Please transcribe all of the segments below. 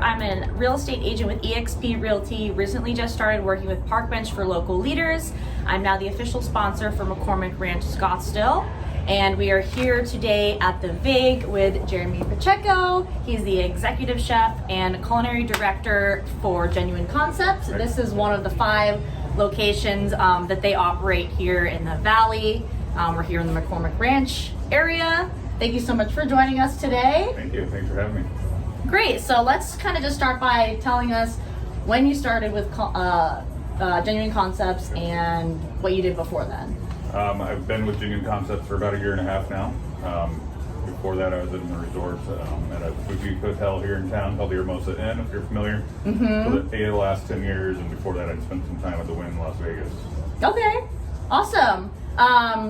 I'm a real estate agent with eXp Realty. Recently just started working with Parkbench for local leaders. I'm now the official sponsor for McCormick Ranch Scottsdale. And we are here today at the VIG with Jeremy Pacheco. He's the executive chef and culinary director for Genuine Concepts. This is one of the 5 locations that they operate here in the Valley. We're here in the McCormick Ranch area. Thank you so much for joining us today. Thank you. Thanks for having me. Great. So let's kind of just start by telling us when you started with Genuine Concepts and what you did before then. I've been with Genuine Concepts for about a year and a half now. Before that, I was in the resort at a boutique hotel here in town called the Hermosa Inn, if you're familiar. For the last 10 years, and before that, I'd spent some time at the Wynn in Las Vegas. Okay. Awesome.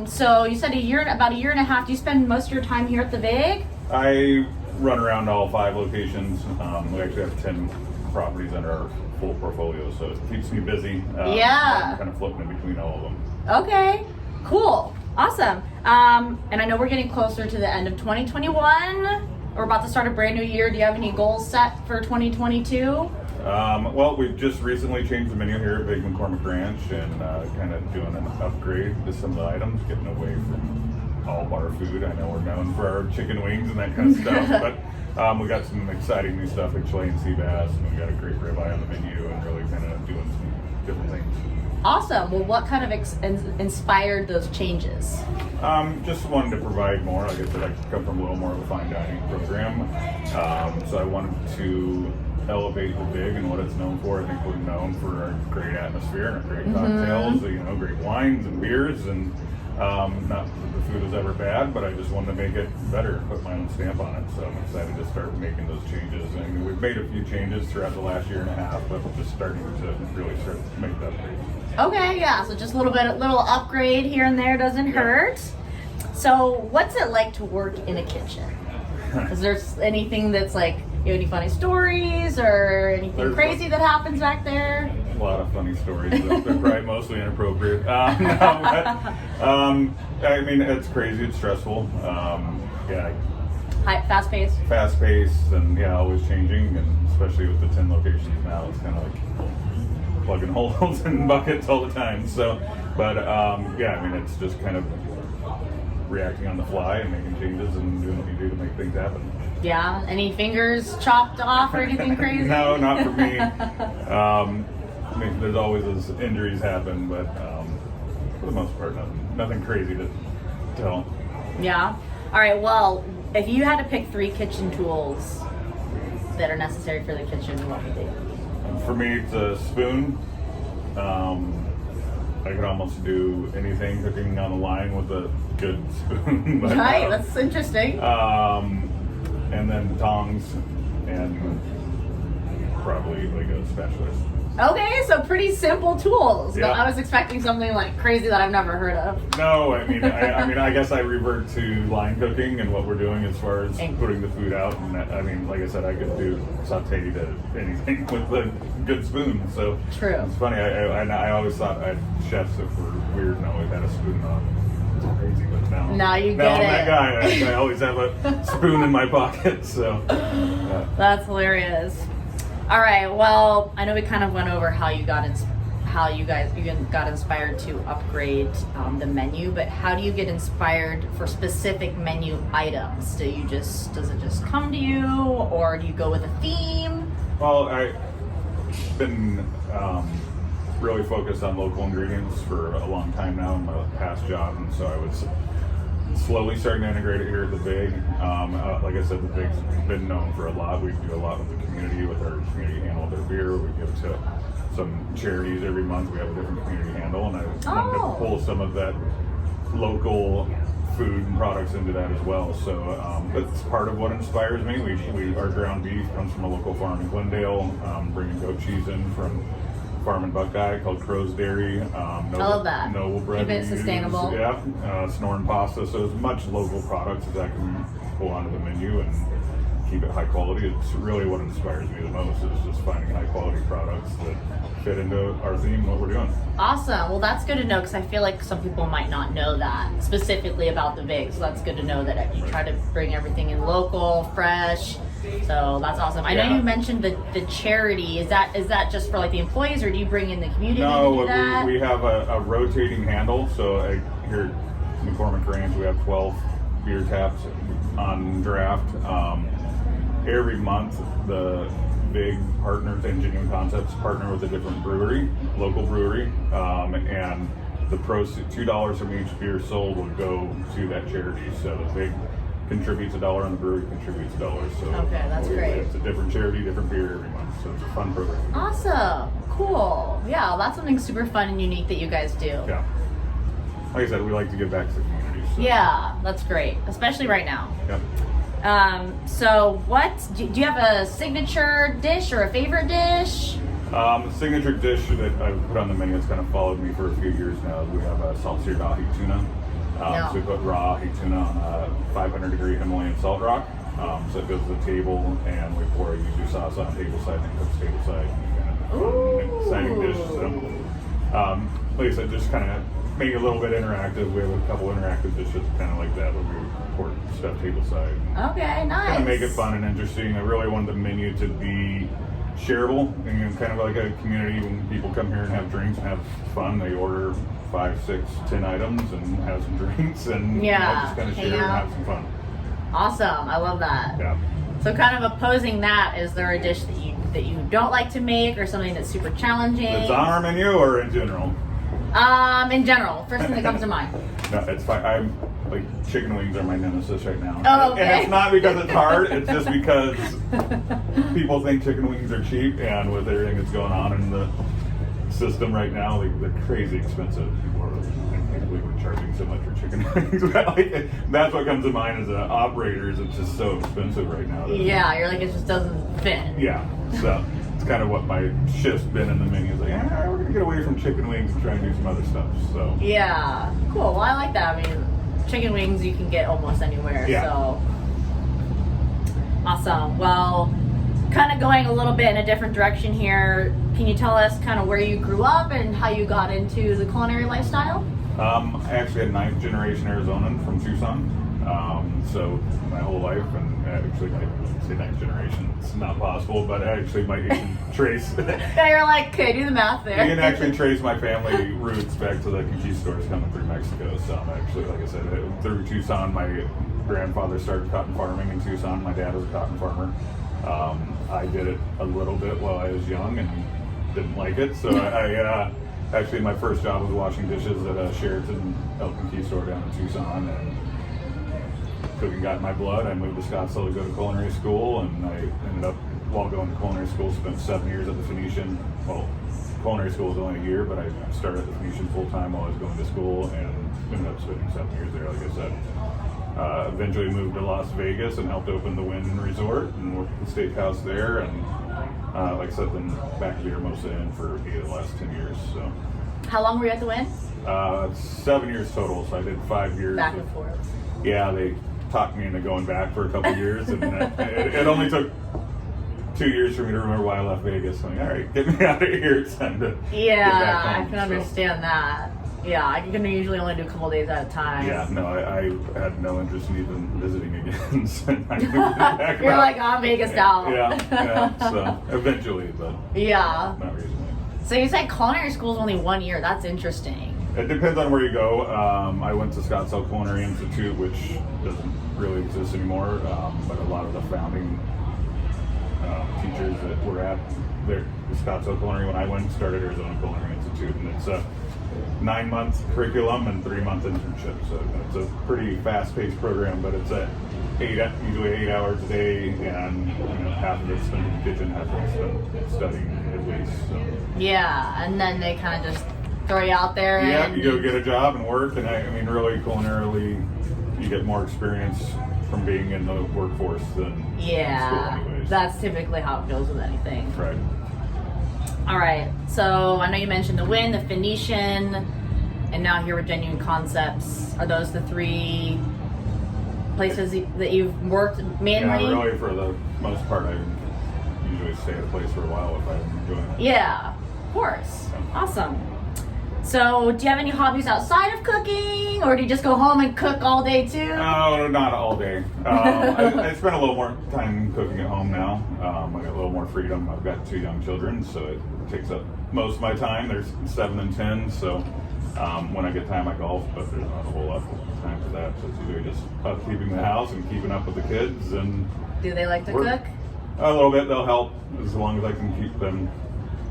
So you said about a year and a half. Do you spend most of your time here at the VIG? I run around all 5 locations. We actually have 10 properties under our full portfolio, so it keeps me busy. I'm kind of flipping in between all of them. Okay. Cool. Awesome. And I know we're getting closer to the end of 2021. We're about to start a brand new year. Do you have any goals set for 2022? Well, we've just recently changed the menu here at Big McCormick Ranch and kind of doing an upgrade to some of the items, getting away from all bar food. I know we're known for our chicken wings and that kind of stuff, but we got some exciting new stuff like Chilean sea bass, and we got a great ribeye on the menu and really kind of doing some different things. Awesome. Well, what kind of inspired those changes? Just wanted to provide more. Like I said, I come from a little more of a fine dining program, so I wanted to elevate the VIG and what it's known for. I think we're known for our great atmosphere and our great cocktails, great wines and beers, and not that the food is ever bad, but I just wanted to make it better, put my own stamp on it. So I'm excited to start making those changes. And we've made a few changes throughout the last year and a half, but we're just starting to really start to make that upgrade. Okay, yeah, so just a little upgrade here and there doesn't hurt. So what's it like to work in a kitchen? Is there anything that's like, any funny stories or anything crazy that happens back there? A lot of funny stories, but they're probably mostly inappropriate. I mean, it's crazy, it's stressful. Fast paced? Fast paced, and always changing, and especially with the 10 locations now, it's kind of like plugging holes in buckets all the time. So, but I mean, it's just kind of reacting on the fly and making changes and doing what you do to make things happen. Yeah. Any fingers chopped off or anything crazy? No, not for me. I mean, there's always those injuries happen, but for the most part, nothing crazy to tell. Yeah. All right. Well, if you had to pick 3 kitchen tools that are necessary for the kitchen, what would they be? For me, it's a spoon. I could almost do anything cooking on the line with a good spoon. But, right, that's interesting. And then tongs and probably like a spatula. Okay, so pretty simple tools. Yeah. But I was expecting something like crazy that I've never heard of. No, I mean, I guess I revert to line cooking and what we're doing as far as putting the food out. And I mean, like I said, I could do saute to anything with a good spoon. So true. It's funny. I always thought chefs that were weird and always had a spoon on. It's crazy, but now you get now I'm it. that guy. I always have a spoon in my pocket. So That's hilarious. All right. Well, I know we kind of went over how you guys got inspired to upgrade the menu, but how do you get inspired for specific menu items? Does it just come to you, or do you go with a theme? Well, I've been really focused on local ingredients for a long time now in my past job, and so I was slowly starting to integrate it here at the VIG. Like I said, the VIG's been known for a lot. We do a lot with the community, with our community handle, their beer. We give to some charities every month. We have a different community handle, and I wanted to pull some of that local food and products into that as well. So that's part of what inspires me. Our ground beef comes from a local farm in Glendale, bringing goat cheese in from farm in Buckeye called Crow's Dairy. I love that. Noble bread. Keep it sustainable. Snoring pasta. So as much local products as I can pull onto the menu and keep it high quality. It's really what inspires me the most, is just finding high quality products that fit into our theme and what we're doing. Awesome. Well, that's good to know, because I feel like some people might not know that specifically about the VIG. So that's good to know that you try to bring everything in local, fresh. So that's awesome. I know you mentioned the charity. Is that just for like the employees, or do you bring in the community to do that? We have a rotating handle. So here at McCormick Ranch, we have 12 beer taps on draft. Every month, the big partners, Genuine Concepts, partner with a different brewery, local brewery, and the proceeds, $2 from each beer sold, will go to that charity. So the big contributes $1 and the brewery contributes $1. So okay, that's great. It's a different charity, different beer every month. So it's a fun program. Awesome. Cool. Yeah, that's something super fun and unique that you guys do. Yeah. Like I said, we like to give back to the community. So. Yeah, that's great, especially right now. Yep. So do you have a signature dish or a favorite dish? The signature dish that I've put on the menu that's kind of followed me for a few years now is we have a salt-seared ahi tuna. So we put raw ahi tuna on a 500-degree Himalayan salt rock. So it goes to the table, and we pour a yuzu sauce on table side, and it cooks table side. And exciting dish. So, like I said, just kind of make it a little bit interactive. We have a couple interactive dishes kind of like that, where we pour stuff table side. Okay, nice. Kind of make it fun and interesting. I really wanted the menu to be shareable, and kind of like a community. When people come here and have drinks and have fun, they order 5, 6, 10 items and have some drinks, and just kind of share and have some fun. Awesome, I love that. Yeah. So kind of opposing that, is there a dish that you don't like to make, or something that's super challenging? It's on our menu or in general? In general, first thing that comes to mind. No, it's fine. I'm like, chicken wings are my nemesis right now. Oh, okay. And it's not because it's hard. It's just because people think chicken wings are cheap, and with everything that's going on in the system right now, they're crazy expensive. People are unbelievably charging so much for chicken wings. That's what comes to mind as an operator. Is it's just so expensive right now. Yeah, you're like, it just doesn't fit. Yeah, so it's kind of what my shift's been in the menu. It's like, we're gonna get away from chicken wings and try and do some other stuff. So yeah, cool. Well, I like that. I mean, chicken wings you can get almost anywhere. Yeah. So awesome. Well, kind of going a little bit in a different direction here. Can you tell us kind of where you grew up and how you got into the culinary lifestyle? I actually had 9th generation Arizonan from Tucson. So my whole life, and actually, I say 9th generation, it's not possible, but I actually might even trace. Yeah, you're like, okay, do the math there. You can actually trace my family roots back to the conquistadors coming through Mexico. So I'm actually, like I said, through Tucson, my grandfather started cotton farming in Tucson. My dad was a cotton farmer. I did it a little bit while I was young and didn't like it. So I actually, my first job was washing dishes at a Sheraton El Conquistador down in Tucson, and cooking got in my blood. I moved to Scottsdale to go to culinary school, and I ended up, while going to culinary school, spent 7 years at the Phoenician. Well, culinary school was only a year, but I started at the Phoenician full time while I was going to school, and ended up spending 7 years there, like I said. Eventually moved to Las Vegas and helped open the Wynn Resort and worked at the steakhouse there, and like I said, then back to Hermosa Inn for 8 of the last 10 years. So, how long were you at the Wynn? 7 years total. So I did 5 years. Back and forth. Yeah, they talked me into going back for a couple of years, and it only took 2 years for me to remember why I left Vegas. I'm like, all right, get me out of here. It's time to get back home. I can understand that. Yeah, I can usually only do a couple days at a time. Yeah, no, I had no interest in even visiting again. So I moved back You're out. like, I'm Vegas out. Yeah, so eventually, but yeah. Not recently. So you said culinary school is only 1 year. That's interesting. It depends on where you go. I went to Scottsdale Culinary Institute, which doesn't really exist anymore, but a lot of the founding teachers that were at the Scottsdale Culinary when I went started Arizona Culinary Institute, and it's a 9-month curriculum and 3-month internship. So it's a pretty fast-paced program, but it's usually 8 hours a day, and half of it's spent in the kitchen, half of it's spent studying at least. So. Yeah, and then they kind of just throw you out there. Yeah, and you go get a job and work, and I mean, really, culinarily, you get more experience from being in the workforce than in school anyways. That's typically how it goes with anything. Right. All right, so I know you mentioned the Wynn, the Phoenician, and now here with Genuine Concepts. Are those the 3 places that you've worked mainly? Yeah, really, for the most part, I usually stay at a place for a while if I'm enjoying it. Yeah, of course. Awesome. So, do you have any hobbies outside of cooking, or do you just go home and cook all day too? No, not all day. I spend a little more time cooking at home now. I got a little more freedom. I've got 2 young children, so it takes up most of my time. There's 7 and 10, so when I get time, I golf, but there's not a whole lot of time for that. So it's either just upkeeping the house and keeping up with the kids. And Do they like to cook? A little bit. They'll help as long as I can keep them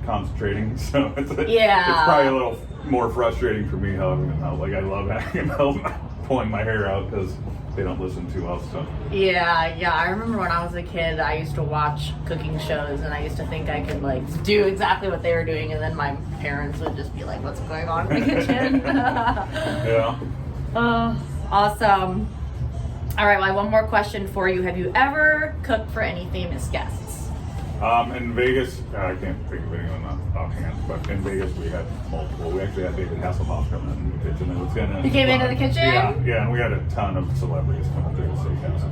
concentrating. So it's probably a little more frustrating for me having them help. Like I love having them help pulling my hair out because they don't listen too well. So Yeah. I remember when I was a kid, I used to watch cooking shows, and I used to think I could like do exactly what they were doing, and then my parents would just be like, "What's going on in the kitchen?" yeah. Awesome. All right, well, I have one more question for you. Have you ever cooked for any famous guests? In Vegas, I can't think of anyone offhand, but in Vegas we had multiple. We actually had David Hasselhoff come in the kitchen. It was gonna. He came into the kitchen? Yeah, and we had a ton of celebrities come up there to say yes.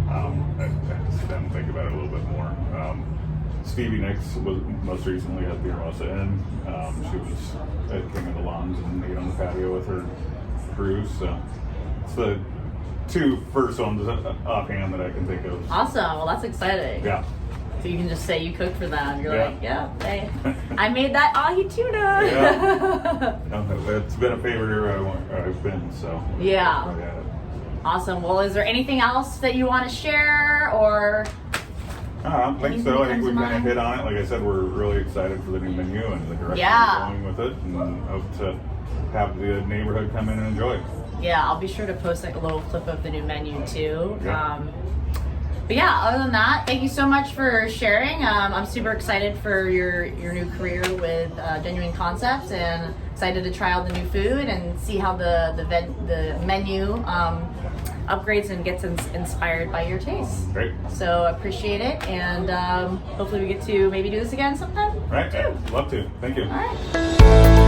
I had to sit down and think about it a little bit more. Stevie Nicks was most recently at the Hermosa Inn. She was at King of the Lawns and ate on the patio with her crew. So it's the 2 first ones offhand that I can think of. Awesome. Well, that's exciting. Yeah. So you can just say you cooked for them. You're Yeah. like, yeah, I made that ahi tuna. Yeah. No, it's been a favorite I've been, so. Yeah. Awesome. Well, is there anything else that you want to share, or? I don't think so. I think we've kind of hit on it. Like I said, we're really excited for the new menu and the direction we're going with it, and hope to have the neighborhood come in and enjoy it. Yeah, I'll be sure to post like a little clip of the new menu too. Yeah. But yeah, other than that, thank you so much for sharing. I'm super excited for your new career with Genuine Concepts, and excited to try out the new food and see how the menu upgrades and gets inspired by your taste. Great. So appreciate it, and hopefully we get to maybe do this again sometime. Right. Too. Love to. Thank you. All right.